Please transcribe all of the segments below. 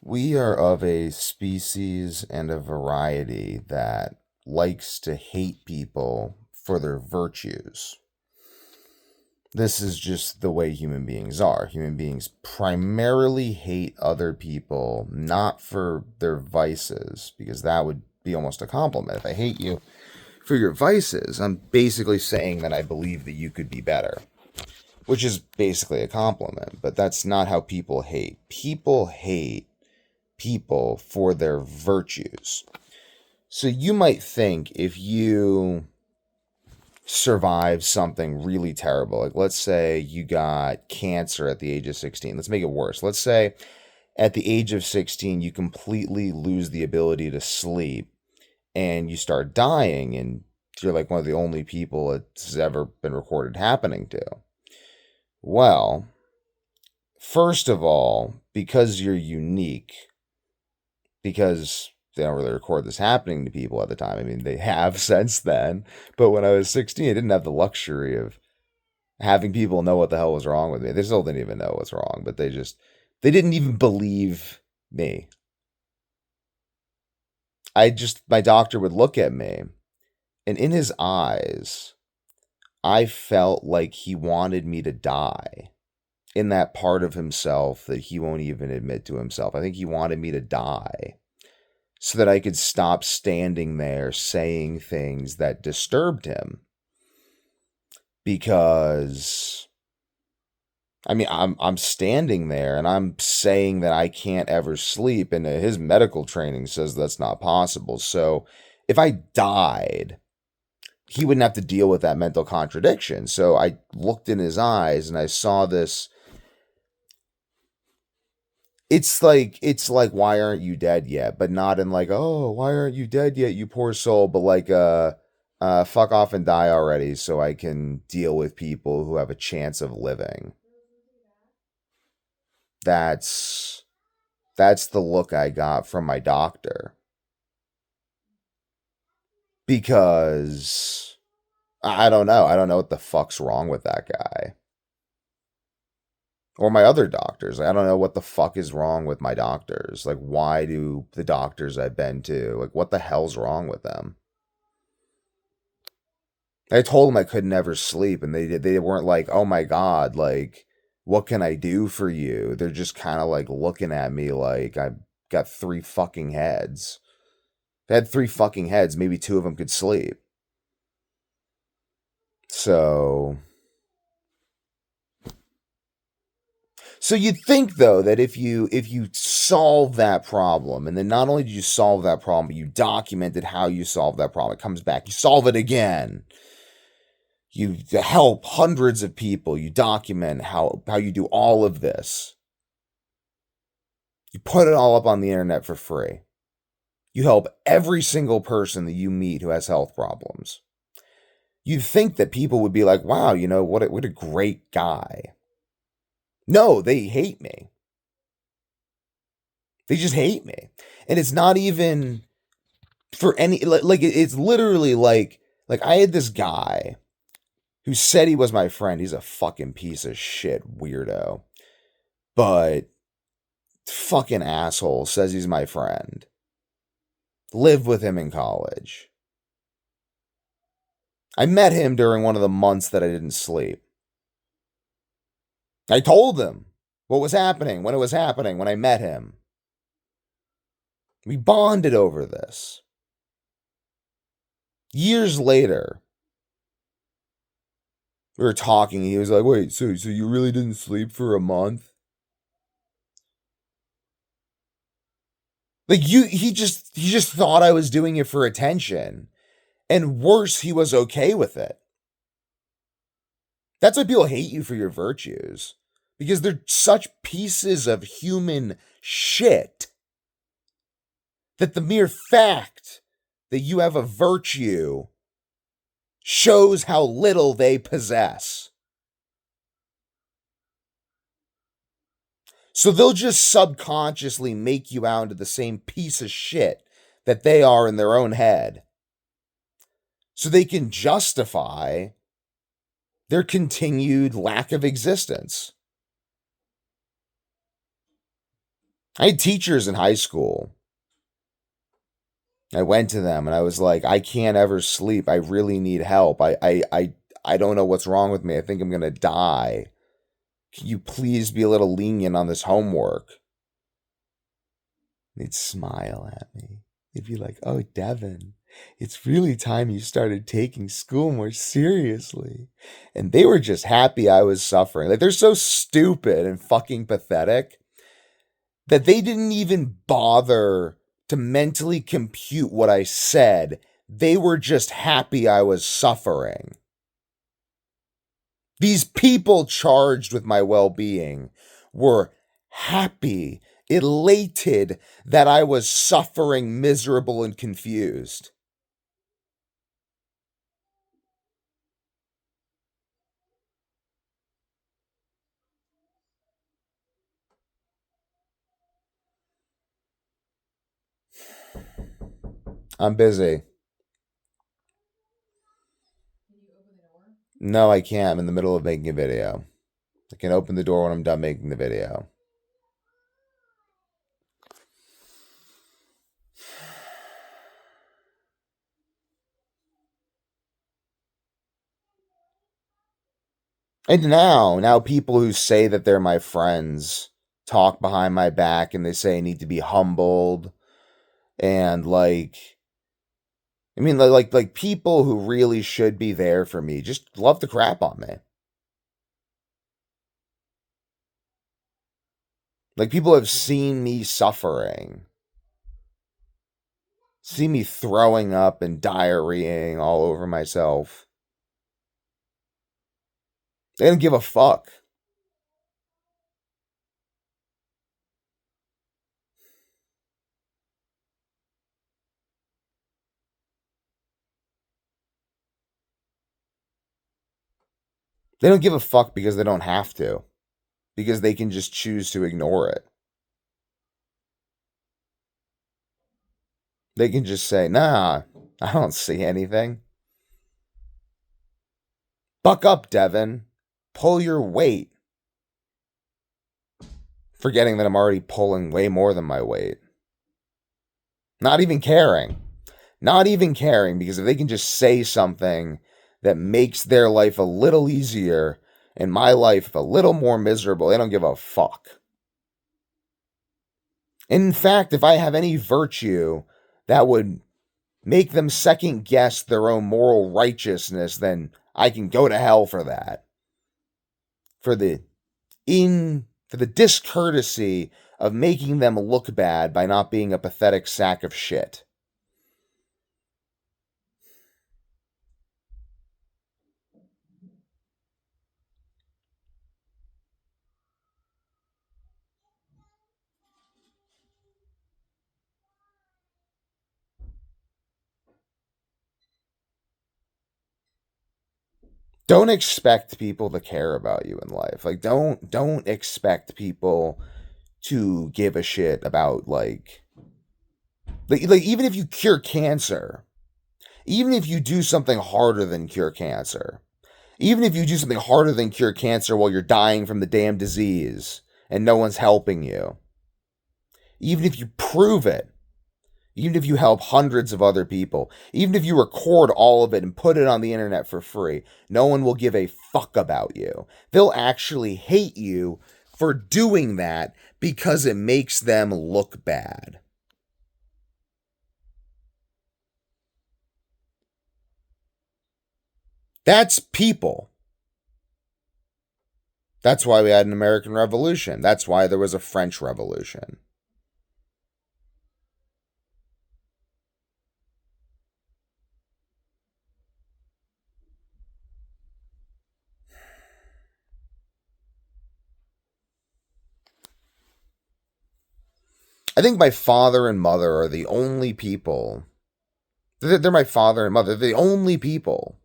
We are of a species and a variety that likes to hate people for their virtues. This is just the way human beings are. Human beings primarily hate other people not for their vices, because that would be almost a compliment. If I hate you for your vices, I'm basically saying that I believe that you could be better, which is basically a compliment, but that's not how people hate. People hate people for their virtues. So you might think if you survive something really terrible, like let's say you got cancer at the age of 16, let's make it worse. Let's say at the age of 16, you completely lose the ability to sleep and you start dying, and you're like one of the only people it's ever been recorded happening to. Well, first of all, because you're unique, because they don't really record this happening to people at the time. I mean, they have since then, but when I was 16, I didn't have the luxury of having people know what the hell was wrong with me. They still didn't even know what's wrong, but they didn't even believe me. My doctor would look at me, and in his eyes, I felt like he wanted me to die in that part of himself that he won't even admit to himself. I think he wanted me to die so that I could stop standing there saying things that disturbed him. Because I mean, I'm standing there and I'm saying that I can't ever sleep, and his medical training says that's not possible. So if I died, he wouldn't have to deal with that mental contradiction. So I looked in his eyes and I saw this. It's like why aren't you dead yet? But not in like, oh, why aren't you dead yet, you poor soul, but like fuck off and die already so I can deal with people who have a chance of living. That's that's the look I got from my doctor, because I don't know. I don't know what the fuck's wrong with that guy. Or my other doctors. Like, I don't know what the fuck is wrong with my doctors. Like, why do the doctors I've been to, like, what the hell's wrong with them? I told them I could never sleep, and they weren't like, oh my god, like, what can I do for you? They're just kind of like looking at me like I've got three fucking heads. If I had three fucking heads, maybe two of them could sleep. So So you'd think though that if you solve that problem, and then not only did you solve that problem, but you documented how you solved that problem, it comes back, you solve it again. You help hundreds of people, you document how you do all of this. You put it all up on the internet for free. You help every single person that you meet who has health problems. You'd think that people would be like, wow, what a great guy. No, they hate me. They just hate me. And it's not even for any like it's literally like I had this guy who said he was my friend. He's a fucking piece of shit weirdo. But fucking asshole says he's my friend. Lived with him in college. I met him during one of the months that I didn't sleep. I told him what was happening, when it was happening, when I met him. We bonded over this. Years later, we were talking, and he was like, wait, so you really didn't sleep for a month? Like he just thought I was doing it for attention. And worse, he was okay with it. That's why people hate you for your virtues. Because they're such pieces of human shit that the mere fact that you have a virtue shows how little they possess. So they'll just subconsciously make you out into the same piece of shit that they are in their own head. So they can justify their continued lack of existence. I had teachers in high school. I went to them and I was like, I can't ever sleep. I really need help. I don't know what's wrong with me. I think I'm gonna die. Can you please be a little lenient on this homework? They'd smile at me. They'd be like, oh, Devin, it's really time you started taking school more seriously. And they were just happy I was suffering. Like, they're so stupid and fucking pathetic that they didn't even bother to mentally compute what I said. They were just happy I was suffering. These people charged with my well being were happy, elated that I was suffering, miserable, and confused. I'm busy. No, I can't. I'm in the middle of making a video. I can open the door when I'm done making the video. And now people who say that they're my friends talk behind my back and they say I need to be humbled and like people who really should be there for me just love to crap on me. Like people have seen me suffering, see me throwing up and diarrheaing all over myself. They don't give a fuck. They don't give a fuck because they don't have to, because they can just choose to ignore it. They can just say, nah, I don't see anything. Buck up, Devin. Pull your weight. Forgetting that I'm already pulling way more than my weight. Not even caring. Not even caring, because if they can just say something that makes their life a little easier and my life a little more miserable, they don't give a fuck. In fact, if I have any virtue that would make them second guess their own moral righteousness, then I can go to hell for that. For the discourtesy of making them look bad by not being a pathetic sack of shit. Don't expect people to care about you in life. Like don't expect people to give a shit about like even if you cure cancer, even if you do something harder than cure cancer, even if you do something harder than cure cancer while you're dying from the damn disease and no one's helping you, even if you prove it, even if you help hundreds of other people, even if you record all of it and put it on the internet for free, no one will give a fuck about you. They'll actually hate you for doing that because it makes them look bad. That's people. That's why we had an American Revolution. That's why there was a French Revolution. I think my father and mother are the only people. They're my father and mother. They're the only people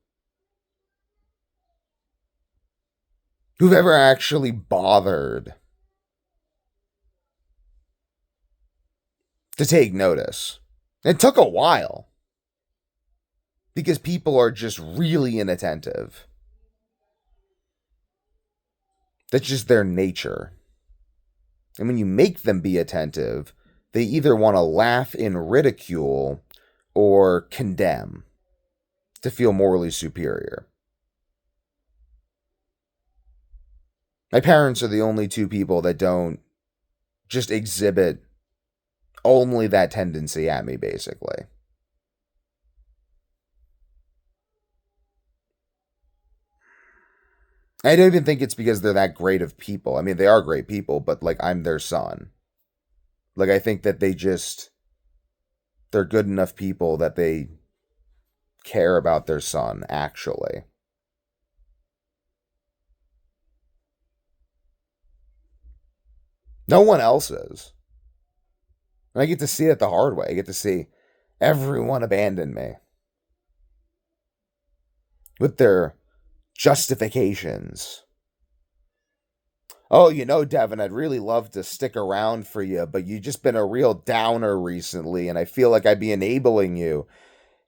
who've ever actually bothered to take notice. It took a while because people are just really inattentive. That's just their nature. And when you make them be attentive, they either want to laugh in ridicule or condemn to feel morally superior. My parents are the only two people that don't just exhibit only that tendency at me, basically. I don't even think it's because they're that great of people. I mean, they are great people, but like I'm their son. Like I think that they're good enough people that they care about their son, actually. No one else is. And I get to see it the hard way. I get to see everyone abandon me with their justifications. Oh, Devin, I'd really love to stick around for you, but you've just been a real downer recently, and I feel like I'd be enabling you.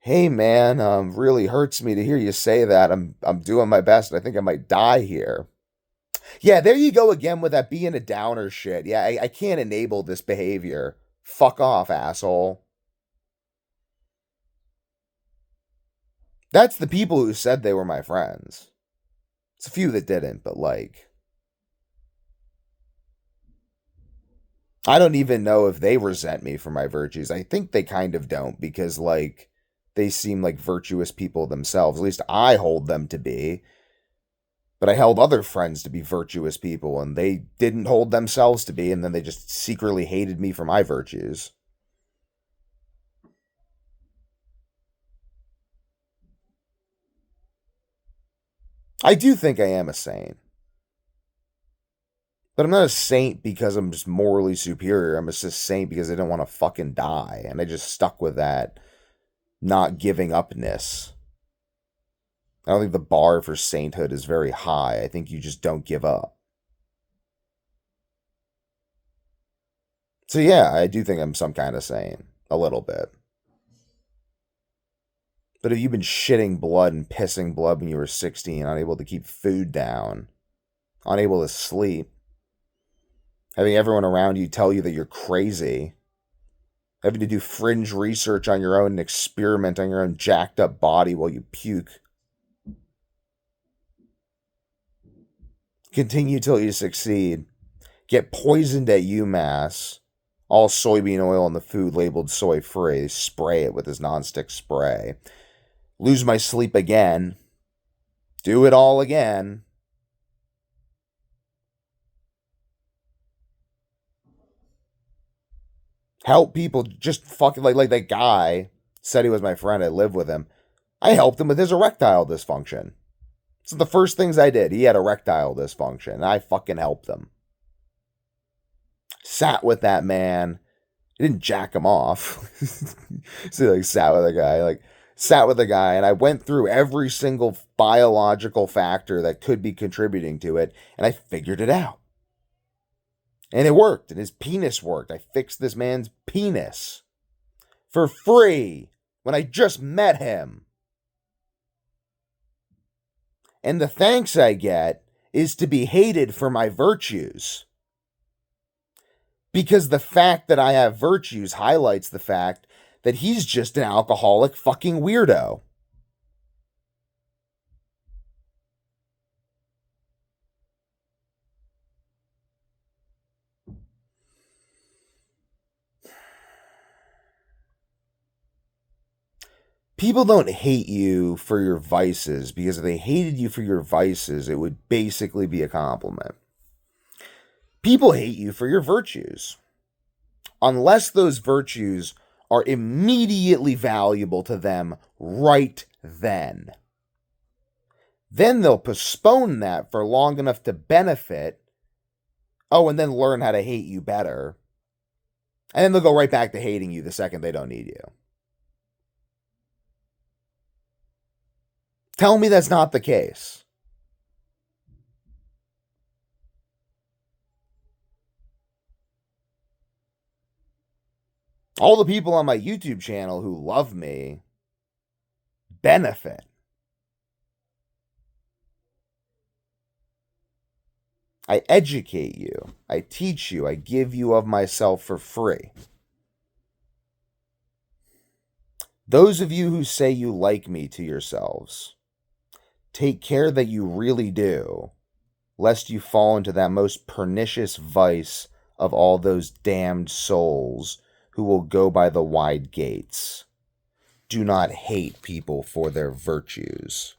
Hey, man, really hurts me to hear you say that. I'm doing my best. I think I might die here. Yeah, there you go again with that being a downer shit. Yeah, I can't enable this behavior. Fuck off, asshole. That's the people who said they were my friends. It's a few that didn't, but like, I don't even know if they resent me for my virtues. I think they kind of don't because, like, they seem like virtuous people themselves. At least I hold them to be. But I held other friends to be virtuous people, and they didn't hold themselves to be, and then they just secretly hated me for my virtues. I do think I am a saint. But I'm not a saint because I'm just morally superior. I'm just a saint because I don't want to fucking die. And I just stuck with that not giving upness. I don't think the bar for sainthood is very high. I think you just don't give up. So yeah, I do think I'm some kind of saint. A little bit. But if you've been shitting blood and pissing blood when you were 16, unable to keep food down, unable to sleep, having everyone around you tell you that you're crazy, having to do fringe research on your own and experiment on your own jacked up body while you puke, continue till you succeed, get poisoned at UMass, all soybean oil in the food labeled soy free, spray it with his nonstick spray, lose my sleep again, do it all again. Help people just fucking like that guy said he was my friend. I live with him. I helped him with his erectile dysfunction. So the first things I did, he had erectile dysfunction, and I fucking helped him. Sat with that man. I didn't jack him off. So like sat with the guy, and I went through every single biological factor that could be contributing to it, and I figured it out. And it worked, and his penis worked. I fixed this man's penis for free when I just met him. And the thanks I get is to be hated for my virtues. Because the fact that I have virtues highlights the fact that he's just an alcoholic fucking weirdo. People don't hate you for your vices because if they hated you for your vices, it would basically be a compliment. People hate you for your virtues. Unless those virtues are immediately valuable to them right then. Then they'll postpone that for long enough to benefit. Oh, and then learn how to hate you better. And then they'll go right back to hating you the second they don't need you. Tell me that's not the case. All the people on my YouTube channel who love me benefit. I educate you. I teach you. I give you of myself for free. Those of you who say you like me to yourselves, take care that you really do, lest you fall into that most pernicious vice of all those damned souls who will go by the wide gates. Do not hate people for their virtues.